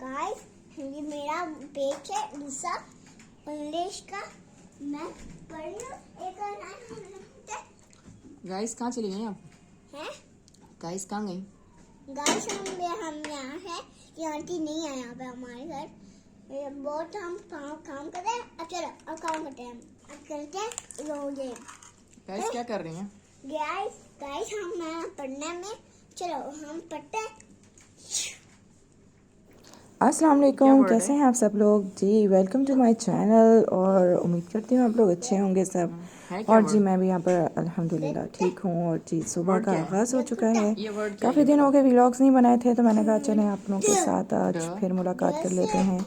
Guys, ये मेरा page है दूसरा इंग्लिश का। मैं पढ़ना एक गाइस कहाँ चली गई आप? हैं? गाइस कहाँ गई? गाइस हम यहाँ है। ये आंटी नहीं है यहाँ पे हमारे घर। ये बहुत हम काम कर रहे हैं। अब चलो अब काम करते हैं। अब करते हैं ये गाइस क्या कर रही हैं? गाइस हम पढ़ने में। चलो हम पढ़ते हैं। अस्सलाम वालेकुम, कैसे हैं आप सब लोग जी। वेलकम टू माय चैनल और उम्मीद करती हूँ आप लोग अच्छे होंगे सब। है क्या और जी वर्ड? मैं भी यहाँ पर अल्हम्दुलिल्लाह ठीक हूँ। और जी सुबह वर्ड का क्या है? आगाज़ हो चुका है। ये वर्ड क्या है? काफ़ी दिन हो गए व्लॉग्स नहीं बनाए थे, तो मैंने कहा चलें आप लोगों के साथ आज ड फिर मुलाकात कर लेते हैं।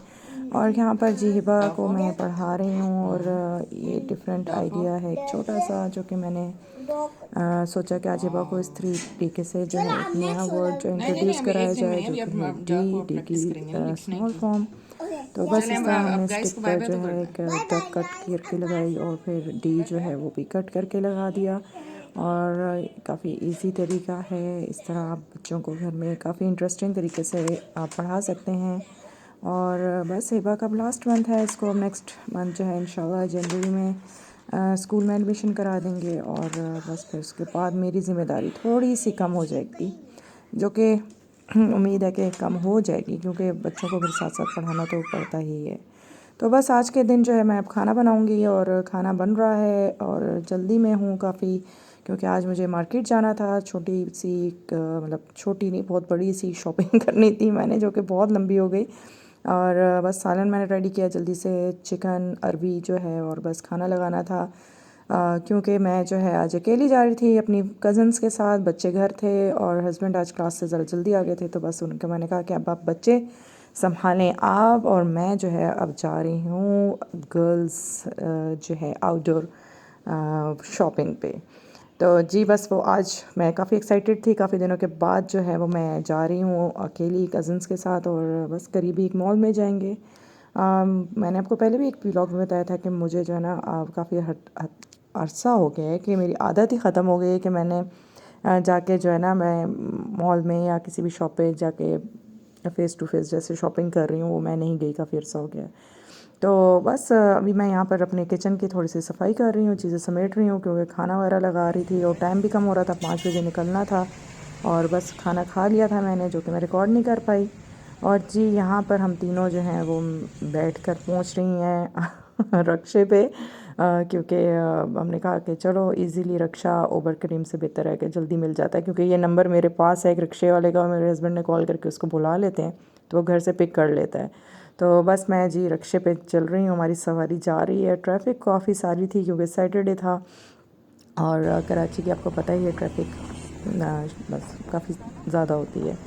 और यहाँ पर जी हिबा को फॉर मैं पढ़ा रही हूँ। और ये डिफरेंट ड फॉर आइडिया है एक छोटा सा जो कि मैंने सोचा कि आज हिबा को इस तरीके से जो है एक नया वर्ड जो इंट्रोड्यूस अभी कराया एक दिन में जाए, नहीं, जो अभी कि है अब ड को डी प्रैक्टिस की करेंगे ना लिखने स्मॉल की। फॉर्म। तो बस चलें इस तरह अब हमने गाइस स्टिक को पर बाय बाय जो तो है करते एक डक कट करके लगाई और फिर डी जो है वो भी कट करके लगा दिया। और काफ़ी इजी तरीका है। इस तरह आप बच्चों को घर में काफ़ी इंटरेस्टिंग तरीके से आप पढ़ा सकते हैं। और बस हिबा का लास्ट मंथ है, इसको अब नेक्स्ट मंथ जो है इंशाल्लाह जनवरी में स्कूल में एडमिशन करा देंगे। और बस फिर उसके बाद मेरी ज़िम्मेदारी थोड़ी सी कम हो जाएगी, जो कि उम्मीद है कि कम हो जाएगी, क्योंकि बच्चों को फिर साथ साथ पढ़ाना तो पड़ता ही है। तो बस आज के दिन जो है मैं अब खाना बनाऊंगी और खाना बन रहा है और जल्दी में हूँ काफ़ी, क्योंकि आज मुझे मार्केट जाना था। छोटी सी मतलब छोटी नहीं, बहुत बड़ी सी शॉपिंग करनी थी मैंने, जो कि बहुत लंबी हो गई। और बस सालन मैंने रेडी किया जल्दी से, चिकन अरबी जो है, और बस खाना लगाना था। क्योंकि मैं जो है आज अकेली जा रही थी अपनी कज़न्स के साथ, बच्चे घर थे और हस्बैंड आज क्लास से ज़रा जल्दी आ गए थे। तो बस उनके मैंने कहा कि अब आप बच्चे संभालें आप, और मैं जो है अब जा रही हूँ गर्ल्स जो है आउटडोर शॉपिंग पे। तो जी बस वो आज मैं काफ़ी एक्साइटेड थी, काफ़ी दिनों के बाद जो है वो मैं जा रही हूँ अकेली कज़न्स के साथ। और बस करीबी एक मॉल में जाएंगे। मैंने आपको पहले भी एक व्लॉग में बताया था कि मुझे जो है ना काफ़ी अरसा हो गया है कि मेरी आदत ही ख़त्म हो गई है कि मैंने जाके जो है ना मैं मॉल में या किसी भी शॉप पे जाके फ़ेस टू फेस जैसे शॉपिंग कर रही हूँ, वो मैं नहीं गई, काफ़ी अरसा हो गया है। तो बस अभी मैं यहाँ पर अपने किचन की थोड़ी सी सफाई कर रही हूँ, चीज़ें समेट रही हूँ, क्योंकि खाना वगैरह लगा रही थी और टाइम भी कम हो रहा था, 5 बजे निकलना था। और बस खाना खा लिया था मैंने, जो कि मैं रिकॉर्ड नहीं कर पाई। और जी यहाँ पर हम तीनों जो हैं वो बैठकर पहुँच रही हैं रक्शे पे, क्योंकि हमने कहा कि चलो इजीली रक्षा उबर करीम से बेहतर है कि जल्दी मिल जाता है, क्योंकि ये नंबर मेरे पास है एक रिक्शे वाले का, और मेरे हस्बैंड ने कॉल करके उसको बुला लेते हैं तो वो घर से पिक कर लेता है। तो बस मैं जी रक्शे पे चल रही हूँ, हमारी सवारी जा रही है। ट्रैफिक काफ़ी सारी थी क्योंकि सैटरडे था, और कराची की आपको पता ही है ट्रैफिक बस काफ़ी ज़्यादा होती है।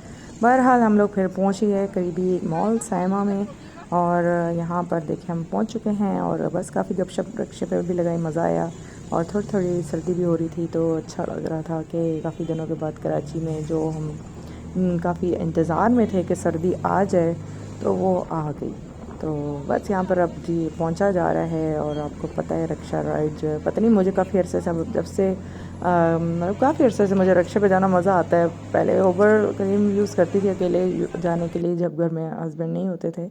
बहरहाल हम लोग फिर पहुँच ही गए करीबी मॉल साइमा में, और यहाँ पर देखिए हम पहुँच चुके हैं। और बस काफ़ी गपशप रक्शे पे भी लगाई, मज़ा आया। और थोड़ी थोड़ी सर्दी भी हो रही थी, तो अच्छा लग रहा था कि काफ़ी दिनों के बाद कराची में जो हम काफ़ी इंतज़ार में थे कि सर्दी आ जाए, तो वो आ गई। तो बस यहाँ पर अब जी पहुँचा जा रहा है। और आपको पता है रक्षा राइड जो है, पता नहीं मुझे काफ़ी अरसे से, जब से मतलब काफ़ी अरसे से मुझे रक्षा पे जाना मज़ा आता है। पहले उबर करीम यूज़ करती थी अकेले जाने के लिए, जब घर में हस्बैंड नहीं होते थे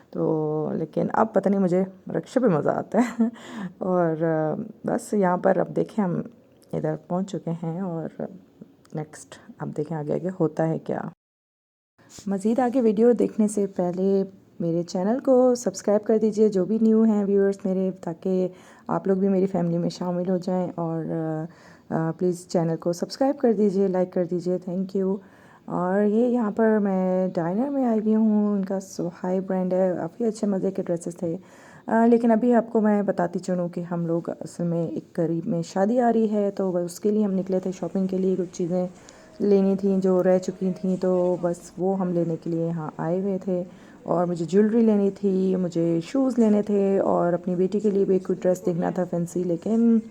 तो, लेकिन अब पता नहीं मुझे रक्षा पे मज़ा आता है और बस यहाँ पर अब देखें हम इधर पहुँच चुके हैं, और नेक्स्ट अब देखें आगे आगे होता है क्या। मज़ीद आगे वीडियो देखने से पहले मेरे चैनल को सब्सक्राइब कर दीजिए, जो भी न्यू हैं व्यूअर्स मेरे, ताकि आप लोग भी मेरी फैमिली में शामिल हो जाएं। और प्लीज़ चैनल को सब्सक्राइब कर दीजिए, लाइक कर दीजिए, थैंक यू। और ये यहाँ पर मैं डाइनर में आई हुई हूँ, इनका सोहाई ब्रांड है, काफ़ी अच्छे मज़े के ड्रेसेस थे। लेकिन अभी आपको मैं बताती चलूँ कि हम लोग असल में एक करीब में शादी आ रही है, तो उसके लिए हम निकले थे शॉपिंग के लिए, कुछ चीज़ें लेनी थी जो रह चुकी थी, तो बस वो हम लेने के लिए यहाँ आए हुए थे। और मुझे ज्वेलरी लेनी थी, मुझे शूज़ लेने थे, और अपनी बेटी के लिए भी कोई ड्रेस देखना था फैंसी, लेकिन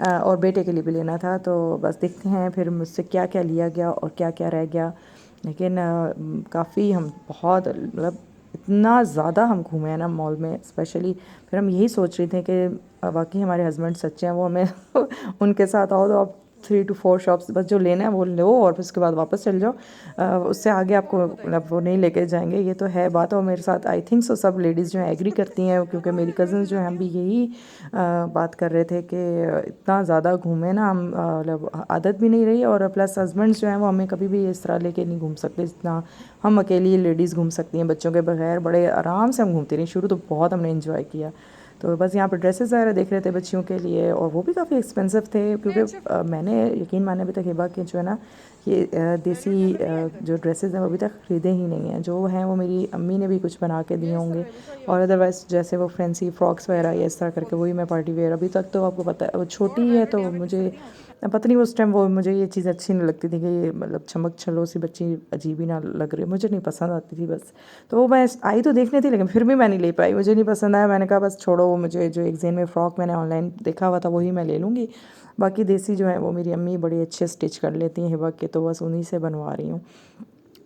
और बेटे के लिए भी लेना था। तो बस देखते हैं फिर मुझसे क्या क्या लिया गया और क्या क्या रह गया। लेकिन काफ़ी हम बहुत मतलब इतना ज़्यादा हम घूमे हैं ना मॉल में स्पेशली। फिर हम यही सोच रहे थे कि वाकई हमारे हस्बैंड सच्चे हैं, वो हमें उनके साथ आओ तो आप 3 to 4 शॉप्स बस जो लेना है वो लो और फिर उसके बाद वापस चल जाओ। उससे आगे आपको मतलब वो नहीं लेके जाएंगे, ये तो है बात। और मेरे साथ आई थिंक सो सब लेडीज़ जो हैं एग्री करती हैं, क्योंकि मेरी कज़न्स जो हैं हम भी यही बात कर रहे थे कि इतना ज़्यादा घूमे ना हम, मतलब आदत भी नहीं रही, और प्लस हस्बैंड्स जो हैं वो हमें कभी भी इस तरह लेके नहीं घूम सकते जितना हम अकेली लेडीज़ घूम सकती हैं बच्चों के बगैर। बड़े आराम से हम घूमती रही, शुरू तो बहुत हमने इन्जॉय किया। तो बस यहाँ पर ड्रेसेस वगैरह देख रहे थे बच्चियों के लिए, और वो भी काफ़ी एक्सपेंसिव थे, क्योंकि मैंने यकीन माने अभी तक हिबा के जो है ना ये देसी जो ड्रेसेस हैं वो अभी तक ख़रीदे ही नहीं हैं। जो हैं वो मेरी अम्मी ने भी कुछ बना के दिए होंगे, और अदरवाइज़ जैसे वो फैंसी फ्रॉक्स वगैरह या इस तरह करके वही मैं पार्टी वेयर। अभी तक तो आपको पता है वो छोटी है, तो मुझे पता नहीं उस टाइम वो मुझे ये चीज़ अच्छी नहीं लगती थी कि ये मतलब चमक छलो सी बच्ची अजीब ही ना लग रही, मुझे नहीं पसंद आती थी बस। तो वो मैं आई तो देखने थी, लेकिन फिर भी मैं नहीं ले पाई, मुझे नहीं पसंद आया। मैंने कहा बस छोड़ो, वो मुझे जो एक जेन में फ़्रॉक मैंने ऑनलाइन देखा हुआ था वही मैं ले लूँगी। बाकी देसी जो है वो मेरी अम्मी बड़ी अच्छे स्टिच कर लेती हैं हिबा के, तो बस उन्हीं से बनवा रही हूँ।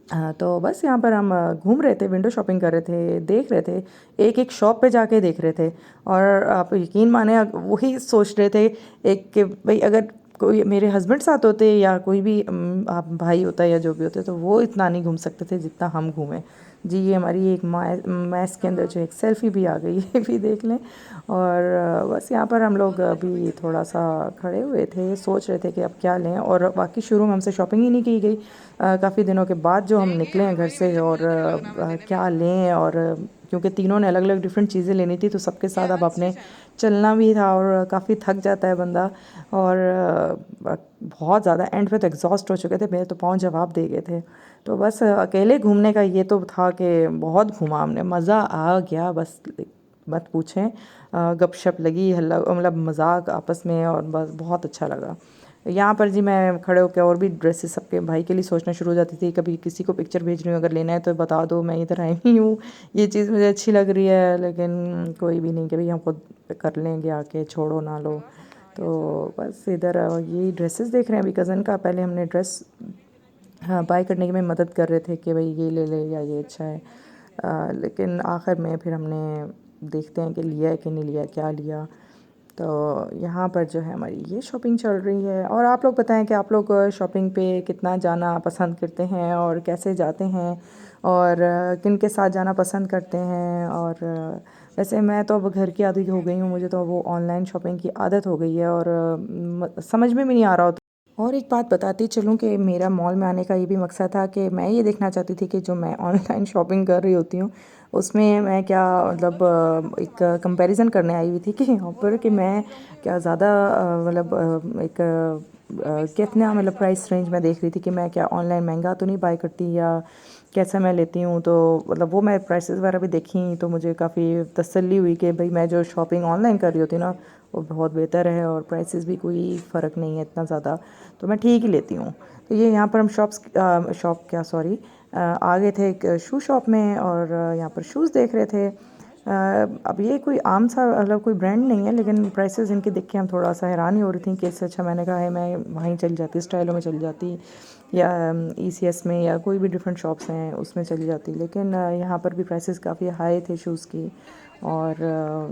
हाँ, तो बस यहाँ पर हम घूम रहे थे, विंडो शॉपिंग कर रहे थे, देख रहे थे, एक एक शॉप पे जाके देख रहे थे। और आप यकीन माने वही सोच रहे थे एक कि भाई अगर कोई मेरे हस्बैंड साथ होते या कोई भी आप भाई होता या जो भी होते, तो वो इतना नहीं घूम सकते थे जितना हम घूमें। जी, ये हमारी एक मैस के अंदर जो एक सेल्फ़ी भी आ गई, ये भी देख लें। और बस यहाँ पर हम लोग अभी थोड़ा सा खड़े हुए थे, सोच रहे थे कि अब क्या लें, और बाकी शुरू में हमसे शॉपिंग ही नहीं की गई। काफ़ी दिनों के बाद जो हम निकले हैं घर से, और क्या लें, और क्योंकि तीनों ने अलग अलग डिफरेंट चीज़ें लेनी थी, तो सबके साथ अब अपने चलना भी था, और काफ़ी थक जाता है बंदा। और बहुत ज़्यादा एंड पे तो एग्जॉस्ट हो चुके थे, मेरे तो पाँव जवाब दे गए थे। तो बस अकेले घूमने का ये तो था कि बहुत घूमा हमने, मज़ा आ गया बस, मत पूछें। गपशप लगी, हल्ला मतलब मजाक आपस में, और बस बहुत अच्छा लगा। यहाँ पर जी मैं खड़े होकर और भी ड्रेसेस सबके भाई के लिए सोचना शुरू हो जाती थी। कभी किसी को पिक्चर भेज रही हूँ, अगर लेना है तो बता दो, मैं इधर आई हुई हूँ, ये चीज़ मुझे अच्छी लग रही है, लेकिन कोई भी नहीं कि भाई हम खुद कर लेंगे आके, छोड़ो ना लो। तो बस इधर यही ड्रेसेस देख रहे हैं अभी कज़न का। पहले हमने ड्रेस हाँ बाय करने की में मदद कर रहे थे कि भाई ये ले ले या ये अच्छा है, लेकिन आखिर में फिर हमने देखते हैं कि लिया है कि नहीं लिया, क्या लिया। तो यहाँ पर जो है हमारी ये शॉपिंग चल रही है। और आप लोग बताएं कि आप लोग शॉपिंग पे कितना जाना पसंद करते हैं, और कैसे जाते हैं, और किन के साथ जाना पसंद करते हैं। और वैसे मैं तो अब घर की आदी हो गई हूँ, मुझे तो वो ऑनलाइन शॉपिंग की आदत हो गई है, और समझ में भी नहीं आ रहा होता। और एक बात बताती चलूँ कि मेरा मॉल में आने का ये भी मकसद था कि मैं ये देखना चाहती थी कि जो मैं ऑनलाइन शॉपिंग कर रही होती हूँ उसमें मैं क्या मतलब एक कंपैरिजन करने आई हुई थी कि यहाँ पर कि मैं क्या ज़्यादा मतलब एक कितना मतलब प्राइस रेंज में देख रही थी कि मैं क्या ऑनलाइन महंगा तो नहीं बाय करती या कैसा मैं लेती हूँ। तो मतलब वो मैं प्राइसेस वगैरह भी देखी, तो मुझे काफ़ी तसल्ली हुई कि भाई मैं जो शॉपिंग ऑनलाइन कर रही होती ना वो बहुत बेहतर है, और प्राइसेस भी कोई फ़र्क नहीं है इतना ज़्यादा, तो मैं ठीक ही लेती हूँ। तो ये यहाँ पर हम आ गए थे एक शू शॉप में, और यहाँ पर शूज़ देख रहे थे। अब ये कोई आम सा मतलब कोई ब्रांड नहीं है, लेकिन प्राइसेस इनके देख के हम थोड़ा सा हैरान ही हो रही थी कि इससे अच्छा मैंने कहा है मैं वहीं चली जाती, स्टाइलों में चली जाती, या ECS में, या कोई भी डिफरेंट शॉप्स हैं उसमें चली जाती। लेकिन यहाँ पर भी प्राइसेस काफ़ी हाई थे शूज़ की, और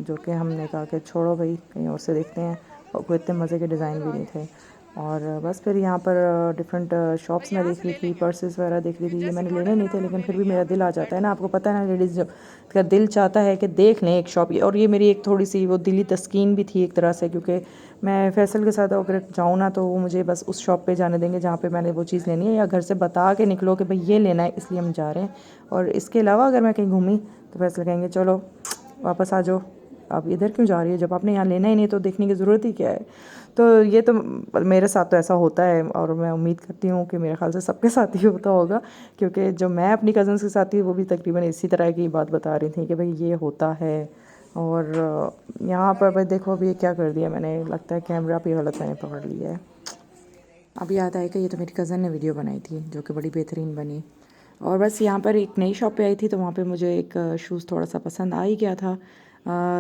जो कि हमने कहा कि छोड़ो भाई कहीं और से देखते हैं, और कोई इतने मज़े के डिज़ाइन भी नहीं थे। और बस फिर यहाँ पर डिफरेंट शॉप्स में देख रही थी, पर्सेस वगैरह देख रही थी। ये मैंने लेने नहीं थे, लेकिन फिर भी मेरा दिल आ जाता है ना, आपको पता है ना लेडीज़ जब का दिल चाहता है कि देख लें एक शॉप। और ये मेरी एक थोड़ी सी वो दिली तस्कीन भी थी एक तरह से, क्योंकि मैं फैसल के साथ अगर जाऊँ ना तो वो मुझे बस उस शॉप पे जाने देंगे जहाँ पे मैंने वो चीज़ लेनी है, या घर से बता के निकलो कि भाई ये लेना है इसलिए हम जा रहे हैं। और इसके अलावा अगर मैं कहीं घूमी तो फैसल कहेंगे चलो वापस आ जाओ, अब इधर क्यों जा रही है, जब आपने यहाँ लेना ही नहीं तो देखने की ज़रूरत ही क्या है। तो ये तो मेरे साथ तो ऐसा होता है, और मैं उम्मीद करती हूँ कि मेरे ख्याल से सबके साथ ही होता होगा, क्योंकि जो मैं अपनी कज़न्स के साथ थी वो भी तकरीबन इसी तरह की बात बता रही थी कि भाई ये होता है। और यहाँ पर भाई देखो अभी ये क्या कर दिया मैंने, लगता है कैमरा भी गलत मैंने पकड़ लिया है। अभी याद आया कि ये तो मेरी कज़न ने वीडियो बनाई थी जो कि बड़ी बेहतरीन बनी। और बस यहाँ पर एक नई शॉप पे आई थी, तो वहाँ पे मुझे एक शूज़ थोड़ा सा पसंद आ ही गया था,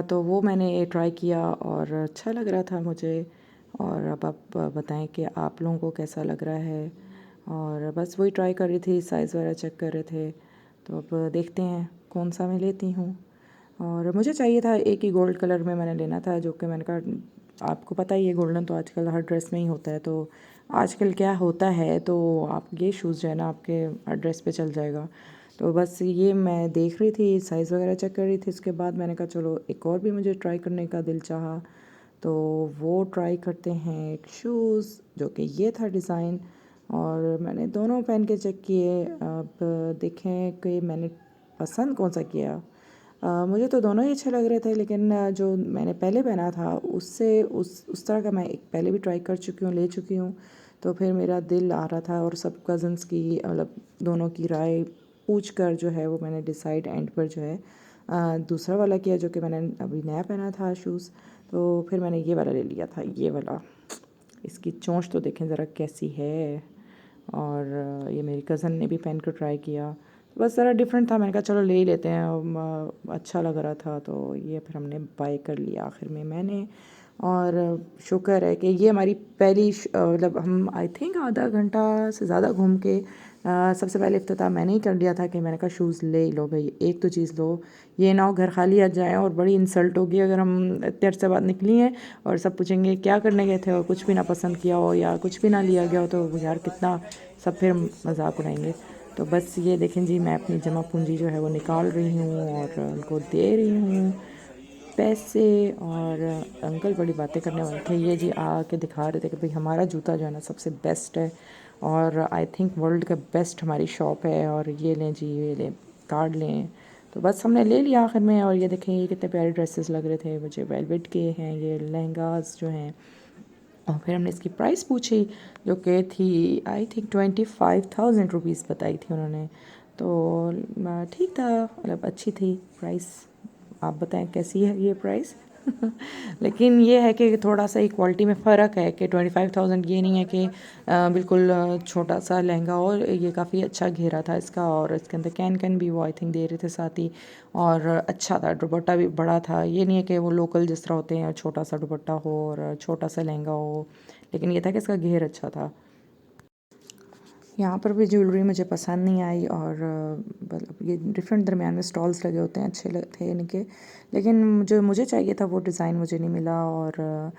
तो वो मैंने ट्राई किया और अच्छा लग रहा था मुझे। और अब आप बताएं कि आप लोगों को कैसा लग रहा है। और बस वही ट्राई कर रही थी, साइज़ वगैरह चेक कर रहे थे, तो अब देखते हैं कौन सा मैं लेती हूँ। और मुझे चाहिए था एक ही गोल्ड कलर में मैंने लेना था, जो कि मैंने कहा आपको पता ही है गोल्डन तो आजकल हर ड्रेस में ही होता है, तो आजकल क्या होता है, तो आप ये शूज़ जो है ना आपके एड्रेस पे चल जाएगा। तो बस ये मैं देख रही थी, साइज़ वगैरह चेक कर रही थी, उसके बाद मैंने कहा चलो एक और भी मुझे ट्राई करने का दिल चाहा, तो वो ट्राई करते हैं एक शूज़ जो कि ये था डिज़ाइन। और मैंने दोनों पहन के चेक किए, अब देखें कि मैंने पसंद कौन सा किया। मुझे तो दोनों ही अच्छे लग रहे थे, लेकिन जो मैंने पहले पहना था उससे उस तरह का मैं एक पहले भी ट्राई कर चुकी हूँ, ले चुकी हूँ। तो फिर मेरा दिल आ रहा था और सब कज़न्स की मतलब दोनों की राय पूछ कर जो है वो मैंने डिसाइड एंड पर जो है दूसरा वाला किया, जो कि मैंने अभी नया पहना था शूज़। तो फिर मैंने ये वाला ले लिया था, ये वाला। इसकी चोंच तो देखें ज़रा कैसी है। और ये मेरी कज़न ने भी पहन कर ट्राई किया, बस ज़रा डिफरेंट था, मैंने कहा चलो ले ही लेते हैं। अच्छा लग रहा था तो ये फिर हमने बाय कर लिया आखिर में मैंने। और शुक्र है कि ये हमारी पहली मतलब हम आई थिंक आधा घंटा से ज़्यादा घूम के सबसे पहले इफ्तिताह मैंने ही कर लिया था कि मैंने कहा शूज़ ले ही लो भाई, एक तो चीज़ लो, ये ना हो घर खाली आ जाए और बड़ी इंसल्ट होगी अगर हम इतने अर्से बाद निकली हैं और सब पूछेंगे क्या करने गए थे और कुछ भी ना पसंद किया हो या कुछ भी ना लिया गया हो, तो यार कितना सब फिर मजाक उड़ाएंगे। तो बस ये देखें जी, मैं अपनी जमा पूंजी जो है वो निकाल रही हूँ और उनको दे रही हूँ पैसे। और अंकल बड़ी बातें करने वाले थे, ये जी आके दिखा रहे थे कि भाई हमारा जूता जो है ना सबसे बेस्ट है और आई थिंक वर्ल्ड का बेस्ट हमारी शॉप है, और ये लें जी, ये लें, कार्ड लें। तो बस हमने ले लिया आखिर में। और ये देखें ये कितने प्यारे ड्रेसेस लग रहे थे मुझे, वेलवेट के हैं ये लहंगास जो हैं। और फिर हमने इसकी प्राइस पूछी जो कि थी आई थिंक 25,000 रुपीज़ बताई थी उन्होंने। तो ठीक था, मतलब अच्छी थी प्राइस। आप बताएं कैसी है ये प्राइस। लेकिन ये है कि थोड़ा सा ही क्वालिटी में फ़र्क है कि 25,000 ये नहीं है कि बिल्कुल छोटा सा लहंगा, और ये काफ़ी अच्छा घेरा था इसका, और इसके अंदर कैन कैन भी वो आई थिंक दे रहे थे साथ ही। और अच्छा था, दुपट्टा भी बड़ा था, ये नहीं है कि वो लोकल जिस तरह होते हैं छोटा सा दुपट्टा हो और छोटा सा लहंगा हो, लेकिन ये था कि इसका घेर अच्छा था। यहाँ पर भी ज्वेलरी मुझे पसंद नहीं आई, और मतलब ये डिफरेंट दरमियान में स्टॉल्स लगे होते हैं, अच्छे थे इनके, लेकिन जो मुझे चाहिए था वो डिज़ाइन मुझे नहीं मिला। और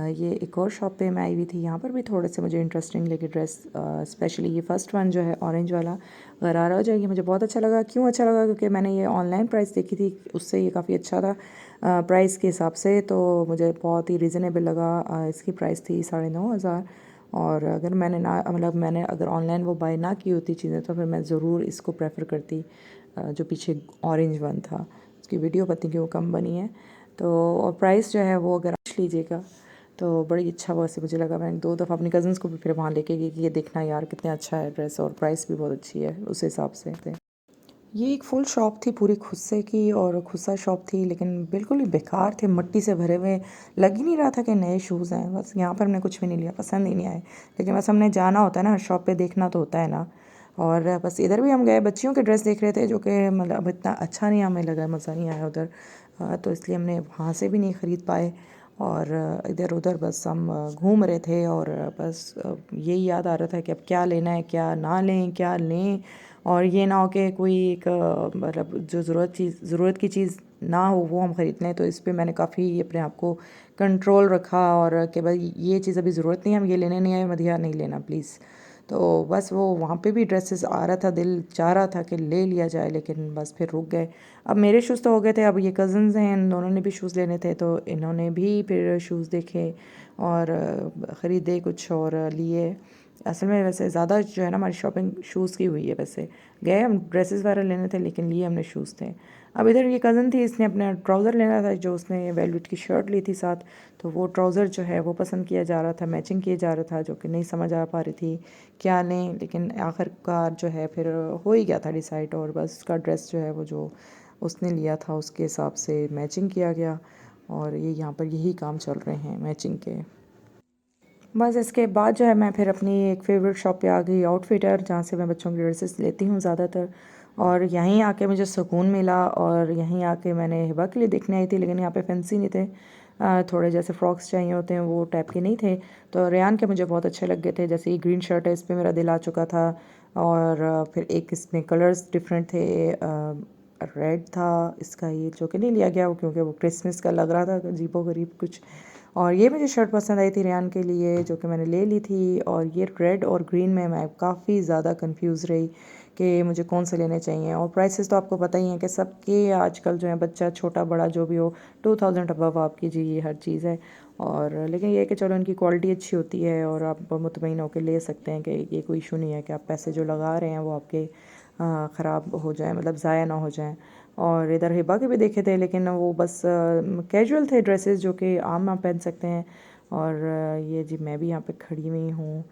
ये एक और शॉप पे मैं आई हुई थी, यहाँ पर भी थोड़े से मुझे इंटरेस्टिंग लगे ड्रेस, स्पेशली ये फ़र्स्ट वन जो है ऑरेंज वाला गरारा हो जाएगी, मुझे बहुत अच्छा लगा। क्यों अच्छा लगा? क्योंकि मैंने ये ऑनलाइन प्राइस देखी थी, उससे ये काफ़ी अच्छा था प्राइस के हिसाब से, तो मुझे बहुत ही रीज़नेबल लगा। इसकी प्राइस थी 9,500। और अगर मैंने ना मतलब मैंने अगर ऑनलाइन वो बाय ना की होती चीज़ें, तो फिर मैं ज़रूर इसको प्रेफर करती, जो पीछे ऑरेंज वन था। उसकी वीडियो पता नहीं क्यों कम बनी है। तो और प्राइस जो है वो अगर पूछ लीजिएगा तो बड़ी अच्छा वो से मुझे लगा। मैंने 2 दफ़ा अपनी कज़न्स को भी फिर वहाँ लेके गई कि ये देखना यार कितना अच्छा है ड्रेस, और प्राइस भी बहुत अच्छी है उस हिसाब से। ये एक फुल शॉप थी पूरी खुस्से की, और खुस्सा शॉप थी, लेकिन बिल्कुल ही बेकार थे, मिट्टी से भरे हुए, लग ही नहीं रहा था कि नए शूज़ हैं। बस यहाँ पर हमने कुछ भी नहीं लिया, पसंद ही नहीं आए। लेकिन बस हमने जाना होता है ना, हर शॉप पे देखना तो होता है ना। और बस इधर भी हम गए, बच्चियों के ड्रेस देख रहे थे, जो कि मतलब इतना अच्छा नहीं हमें लगा, मज़ा नहीं आया उधर। तो इसलिए हमने वहाँ से भी नहीं ख़रीद पाए। और इधर उधर बस हम घूम रहे थे, और बस यही याद आ रहा था कि अब क्या लेना है, क्या ना लें, क्या लें। और ये ना हो कि कोई एक मतलब जो ज़रूरत की चीज़ ना हो वो हम ख़रीद लें। तो इस पे मैंने काफ़ी अपने आप को कंट्रोल रखा, और कि भाई ये चीज़ अभी ज़रूरत नहीं है, हम ये लेने नहीं आए, मदिया नहीं लेना प्लीज़। तो बस वो वहाँ पे भी ड्रेसेस आ रहा था, दिल चाह रहा था कि ले लिया जाए, लेकिन बस फिर रुक गए। अब मेरे शूज़ तो हो गए थे, अब ये कज़न्स हैं, इन दोनों ने भी शूज़ लेने थे, तो इन्होंने भी फिर शूज़ देखे और ख़रीदे कुछ और लिए। असल में वैसे ज़्यादा जो है ना हमारी शॉपिंग शूज़ की हुई है। वैसे गए हम ड्रेसेस वगैरह लेने थे, लेकिन लिए हमने शूज़ थे। अब इधर ये कज़न थी, इसने अपना ट्राउज़र लेना था, जो उसने वेलवेट की शर्ट ली थी साथ, तो वो ट्राउज़र जो है वो पसंद किया जा रहा था, मैचिंग किया जा रहा था, जो कि नहीं समझ आ पा रही थी क्या लें। लेकिन आखिरकार जो है फिर हो ही गया था डिसाइड, और बस उसका ड्रेस जो है वो जो उसने लिया था उसके हिसाब से मैचिंग किया गया। और ये यहाँ पर यही काम चल रहे हैं मैचिंग के। बस इसके बाद जो है मैं फिर अपनी एक फ़ेवरेट शॉप पे आ गई, आउटफिटर, जहाँ से मैं बच्चों की ड्रेसेस लेती हूँ ज़्यादातर। और यहीं आके मुझे सुकून मिला, और यहीं आके मैंने हिबा के लिए देखने आई थी, लेकिन यहाँ पे फैंसी नहीं थे, थोड़े जैसे फ्रॉक्स चाहिए होते हैं वो टाइप के नहीं थे। तो रेयान के मुझे बहुत अच्छे लग गए थे, जैसे ये ग्रीन शर्ट है, इस पर मेरा दिल आ चुका था। और फिर एक इसमें कलर्स डिफरेंट थे, रेड था इसका, ये जो कि नहीं लिया गया वो, क्योंकि वो क्रिसमस का लग रहा था अजीबो गरीब कुछ। और ये मुझे शर्ट पसंद आई थी रेहान के लिए, जो कि मैंने ले ली थी। और ये रेड और ग्रीन में मैं काफ़ी ज़्यादा कंफ्यूज रही कि मुझे कौन से लेने चाहिए। और प्राइसेस तो आपको पता ही है कि सबके आजकल जो है, बच्चा छोटा बड़ा जो भी हो, 2000 अबव आपकी जी ये हर चीज़ है। और लेकिन ये है कि चलो इनकी क्वालिटी अच्छी होती है और आप मुतमईन होकर ले सकते हैं कि ये कोई इशू नहीं है कि आप पैसे जो लगा रहे हैं वो आपके ख़राब हो जाए, मतलब ज़ाया ना हो जाएं। और इधर हिबा के भी देखे थे, लेकिन वो बस कैजुअल थे ड्रेसेस जो कि आम आप पहन सकते हैं। और ये जी मैं भी यहाँ पे खड़ी हुई हूँ।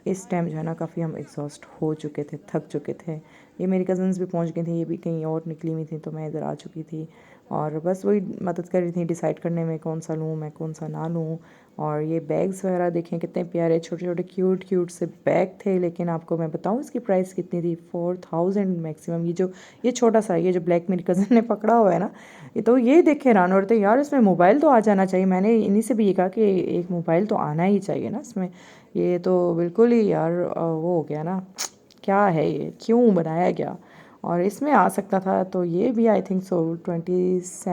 इस टाइम जो है ना काफ़ी हम एग्जॉस्ट हो चुके थे, थक चुके थे। ये मेरी कज़न्स भी पहुँच गई थी, ये भी कहीं और निकली हुई थी, तो मैं इधर आ चुकी थी। और बस वही मदद कर रही थी डिसाइड करने में कौन सा लूँ मैं, कौन सा ना लूँ। और ये बैग्स वगैरह देखें कितने प्यारे छोटे छोटे क्यूट क्यूट से बैग थे। लेकिन आपको मैं बताऊँ इसकी प्राइस कितनी थी, 4000 मैक्सिमम। ये छोटा सा, ये जो ब्लैक मेरी कज़न ने पकड़ा हुआ है ना, ये तो ये देखे हैरान हो रहे थे यार, इसमें मोबाइल तो आ जाना चाहिए। मैंने इन्हीं से भी ये कहा कि एक मोबाइल तो आना ही चाहिए ना इसमें। ये तो बिल्कुल ही यार वो हो गया ना, क्या है ये, क्यों बनाया गया। और इसमें आ सकता था, तो ये भी आई थिंक सो 27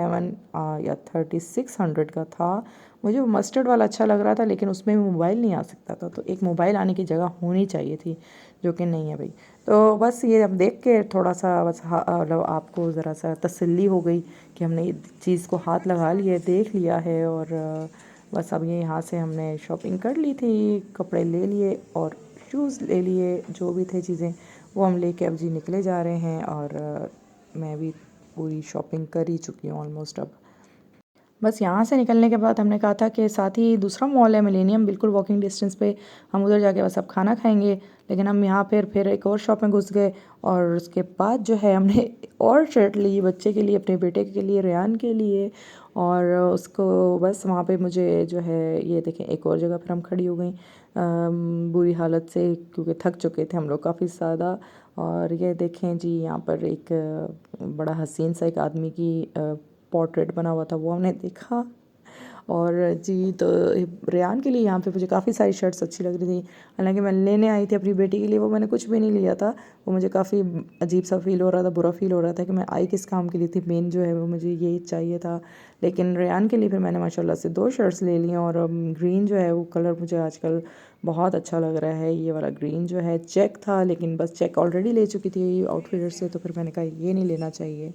या 3600 का था। मुझे वो मस्टर्ड वाला अच्छा लग रहा था, लेकिन उसमें मोबाइल नहीं आ सकता था, तो एक मोबाइल आने की जगह होनी चाहिए थी, जो कि नहीं है भाई। तो बस ये अब देख के थोड़ा सा बस मतलब आपको ज़रा सा तसल्ली हो गई कि हमने ये चीज़ को हाथ लगा लिया, देख लिया है। और बस अब ये यहाँ से हमने शॉपिंग कर ली थी, कपड़े ले लिए और शूज़ ले लिए, जो भी थे चीज़ें वो हम लेके अब जी निकले जा रहे हैं। और मैं भी पूरी शॉपिंग कर ही चुकी हूँ ऑलमोस्ट अब। बस यहाँ से निकलने के बाद हमने कहा था कि साथ ही दूसरा मॉल है मिलेनियम, बिल्कुल वॉकिंग डिस्टेंस पे, हम उधर जाके बस अब खाना खाएंगे। लेकिन हम यहाँ फिर एक और शॉप में घुस गए। और उसके बाद जो है हमने और शर्ट ली बच्चे के लिए, अपने बेटे के लिए, रेहान के लिए। और उसको बस वहाँ पे मुझे जो है ये देखें एक और जगह पर हम खड़ी हो गई बुरी हालत से, क्योंकि थक चुके थे हम लोग काफ़ी ज़्यादा। और ये देखें जी यहाँ पर एक बड़ा हसीन सा एक आदमी की पोर्ट्रेट बना हुआ था, वो हमने देखा। और जी तो रेहान के लिए यहाँ पे मुझे काफ़ी सारी शर्ट्स अच्छी लग रही थी। हालांकि मैं लेने आई थी अपनी बेटी के लिए, वो मैंने कुछ भी नहीं लिया था। वो मुझे काफ़ी अजीब सा फील हो रहा था, बुरा फील हो रहा था कि मैं आई किस काम के लिए थी। मेन जो है वो मुझे यही चाहिए था। लेकिन रेहान के लिए फिर मैंने माशाल्लाह से 2 शर्ट्स ले ली। और ग्रीन जो है वो कलर मुझे आजकल बहुत अच्छा लग रहा है। ये वाला ग्रीन जो है चेक था, लेकिन बस चेक ऑलरेडी ले चुकी थी आउटफिटर से, तो फिर मैंने कहा ये नहीं लेना चाहिए।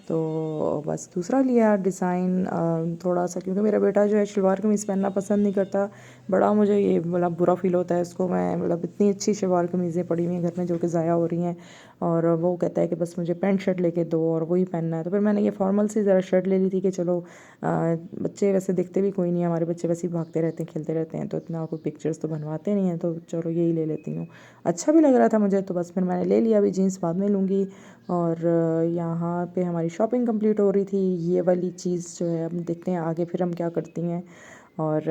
तो बस दूसरा लिया डिज़ाइन थोड़ा सा, क्योंकि मेरा बेटा जो है शलवार कमीज़ पहनना पसंद नहीं करता। बड़ा मुझे ये मतलब बुरा फील होता है इसको, मैं मतलब इतनी अच्छी शलवार कमीज़ें पड़ी हुई हैं घर में जो कि ज़ाया हो रही हैं, और वो कहता है कि बस मुझे पैंट शर्ट लेके दो और वही पहनना है। तो फिर मैंने ये फॉर्मल सी ज़रा शर्ट ले ली थी कि चलो बच्चे वैसे दिखते भी कोई नहीं है, हमारे बच्चे वैसे ही भागते रहते हैं, खेलते रहते हैं, तो इतना कोई पिक्चर्स तो बनवाते नहीं हैं, तो चलो यही ले लेती हूँ। अच्छा भी लग रहा था मुझे, तो बस फिर मैंने ले लिया। अभी जीन्स बाद में लूँगी। और यहाँ पे हमारी शॉपिंग कंप्लीट हो रही थी। ये वाली चीज़ जो है, हम देखते हैं आगे फिर हम क्या करती हैं। और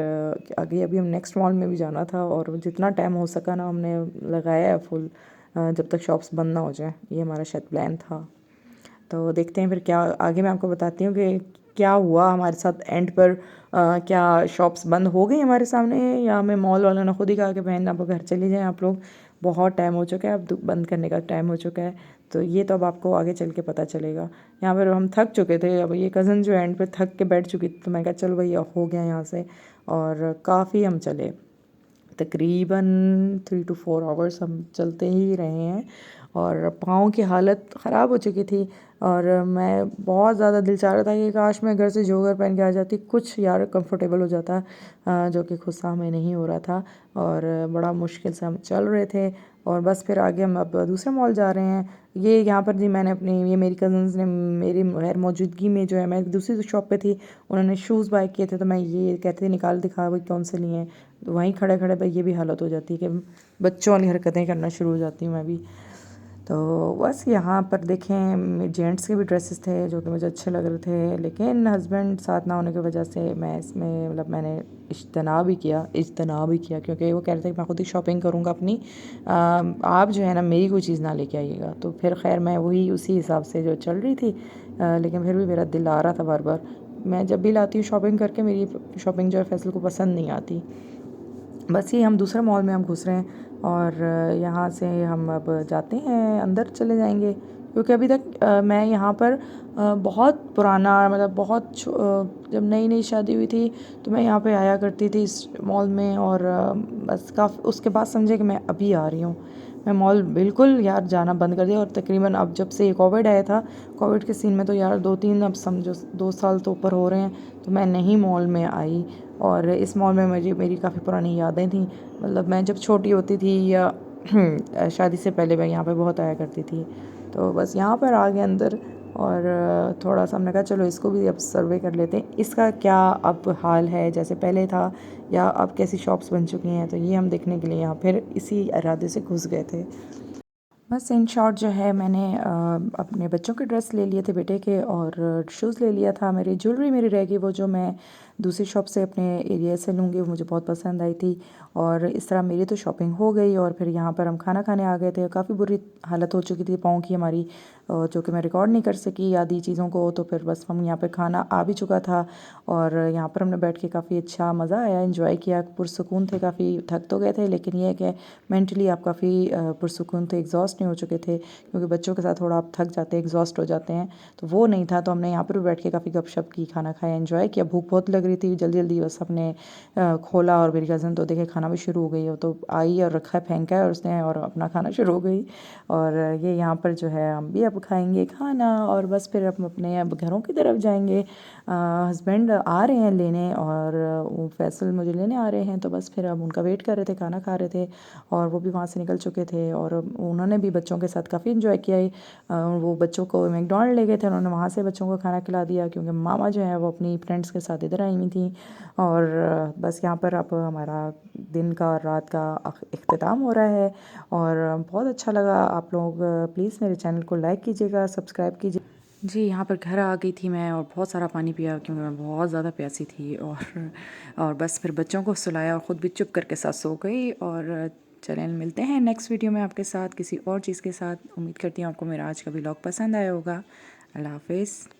आगे अभी हम नेक्स्ट मॉल में भी जाना था, और जितना टाइम हो सका ना हमने लगाया है फुल, जब तक शॉप्स बंद ना हो जाए, ये हमारा शायद प्लान था। तो देखते हैं फिर क्या आगे, मैं आपको बताती हूँ कि क्या हुआ हमारे साथ एंड पर। क्या शॉप्स बंद हो गई हमारे सामने, या हमें मॉल वालों ने खुद ही कहा कि बहन आप घर चले जाएं, आप लोग बहुत टाइम हो चुका है, अब बंद करने का टाइम हो चुका है। तो ये तो अब आपको आगे चल के पता चलेगा। यहाँ पर हम थक चुके थे, अब ये कज़न जो एंड पे थक के बैठ चुकी थी, तो मैं कहा चल भैया हो गया यहाँ से। और काफ़ी हम चले, तकरीबन 3 to 4 आवर्स हम चलते ही रहे हैं। और पाँव की हालत ख़राब हो चुकी थी। और मैं बहुत ज़्यादा दिल चाह रहा था कि काश मैं घर से जोगर पहन के आ जाती, कुछ यार कंफर्टेबल हो जाता, जो कि खुद सा हमें नहीं हो रहा था। और बड़ा मुश्किल से हम चल रहे थे। और बस फिर आगे हम अब दूसरे मॉल जा रहे हैं। ये यहाँ पर जी मैंने अपनी, ये मेरी कज़न्स ने मेरी गैर मौजूदगी में जो है, मैं दूसरी शॉप पे थी, उन्होंने शूज़ बाय किए थे, तो मैं ये कहते थे निकाल दिखा भाई कौन से लिए हैं। तो वहीं खड़े खड़े भाई ये भी हालत हो जाती है कि बच्चों वाली हरकतें करना शुरू हो जाती हूँ मैं भी। तो बस यहाँ पर देखें जेंट्स के भी ड्रेसेस थे जो कि मुझे अच्छे लग रहे थे, लेकिन हस्बैंड साथ ना होने की वजह से मैं इसमें मतलब मैंने इज्तनाब ही किया, क्योंकि वो कह रहे थे कि मैं खुद ही शॉपिंग करूँगा अपनी, आप जो है ना मेरी कोई चीज़ ना लेके आइएगा। तो फिर खैर मैं वही उसी हिसाब से जो चल रही थी, लेकिन फिर भी मेरा दिल आ रहा था बार बार। मैं जब भी लाती हूँ शॉपिंग करके, मेरी शॉपिंग जो है फैसल को पसंद नहीं आती। बस ये हम दूसरे मॉल में हम घुस रहे हैं। और यहाँ से हम अब जाते हैं, अंदर चले जाएंगे, क्योंकि अभी तक मैं यहाँ पर बहुत पुराना मतलब जब नई नई शादी हुई थी तो मैं यहाँ पे आया करती थी इस मॉल में, और बस काफ़ी उसके बाद समझे कि मैं अभी आ रही हूँ। मैं मॉल बिल्कुल यार जाना बंद कर दिया, और तकरीबन अब जब से ये कोविड आया था, कोविड के सीन में तो यार 2-3 अब समझो 2 साल तो ऊपर हो रहे हैं, तो मैं नहीं मॉल में आई। और इस मॉल में मेरी काफ़ी पुरानी यादें थी। मतलब मैं जब छोटी होती थी या शादी से पहले मैं यहाँ पे बहुत आया करती थी। तो बस यहाँ पर आ गए अंदर, और थोड़ा सा हमने कहा चलो इसको भी अब सर्वे कर लेते हैं, इसका क्या अब हाल है, जैसे पहले था या अब कैसी शॉप्स बन चुकी हैं। तो ये हम देखने के लिए यहाँ फिर इसी इरादे से घुस गए थे। बस इन शॉर्ट जो है मैंने अपने बच्चों के ड्रेस ले लिए थे बेटे के, और शूज़ ले लिया था। मेरी ज्वेलरी मेरी रह गई, वो जो मैं दूसरी शॉप से अपने एरिया से लूँगी, वो मुझे बहुत पसंद आई थी। और इस तरह मेरी तो शॉपिंग हो गई, और फिर यहाँ पर हम खाना खाने आ गए थे। काफ़ी बुरी हालत हो चुकी थी पाँव की हमारी, जो कि मैं रिकॉर्ड नहीं कर सकी आदि चीज़ों को। तो फिर बस हम यहाँ पे खाना आ भी चुका था, और यहाँ पर हमने बैठ के काफ़ी अच्छा मज़ा आया, एंजॉय किया, पुरसुकून थे। काफ़ी थक तो गए थे, लेकिन ये है कि मेंटली आप काफ़ी पुरसुकून थे, एग्जॉस्ट नहीं हो चुके थे, क्योंकि बच्चों के साथ थोड़ा आप थक जाते हैं, एग्जॉस्ट हो जाते हैं। तो वो नहीं था, तो हमने यहाँ पर भी बैठ के काफ़ी गपशप की, खाना खाया, एंजॉय किया। भूख बहुत लग रही थी, जल्दी जल्दी बस हमने खोला, और मेरी कज़न तो देखे खाना भी शुरू हो गई हो, तो आई और रखा है, फेंका है और उसने, और अपना खाना शुरू हो गई। और ये यहाँ पर जो है हम भी अब खाएंगे खाना, और बस फिर हम अपने अब घरों की तरफ जाएंगे। हस्बैंड आ रहे हैं लेने, और वो फैसल मुझे लेने आ रहे हैं, तो बस फिर हम उनका वेट कर रहे थे, खाना खा रहे थे, और वो भी वहाँ से निकल चुके थे। और उन्होंने भी बच्चों के साथ काफ़ी इन्जॉय किया है। वो बच्चों को मैकडॉनल्ड ले गए थे, उन्होंने वहाँ से बच्चों को खाना खिला दिया, क्योंकि मामा जो है वो अपनी फ्रेंड्स के साथ इधर आई हुई थी। और बस यहाँ पर अब हमारा दिन का और रात का इख्तिताम हो रहा है, और बहुत अच्छा लगा। आप लोग प्लीज़ मेरे चैनल को लाइक कीजिएगा, सब्सक्राइब कीजिए। जी, यहाँ पर घर आ गई थी मैं, और बहुत सारा पानी पिया, क्योंकि मैं बहुत ज़्यादा प्यासी थी। और बस फिर बच्चों को सुलाया, और ख़ुद भी चुप करके साथ सो गई। और चलें मिलते हैं नेक्स्ट वीडियो में आपके साथ किसी और चीज़ के साथ। उम्मीद करती हूँ आपको मेरा आज का व्लॉग पसंद आया होगा। अल्लाह हाफ़िज़।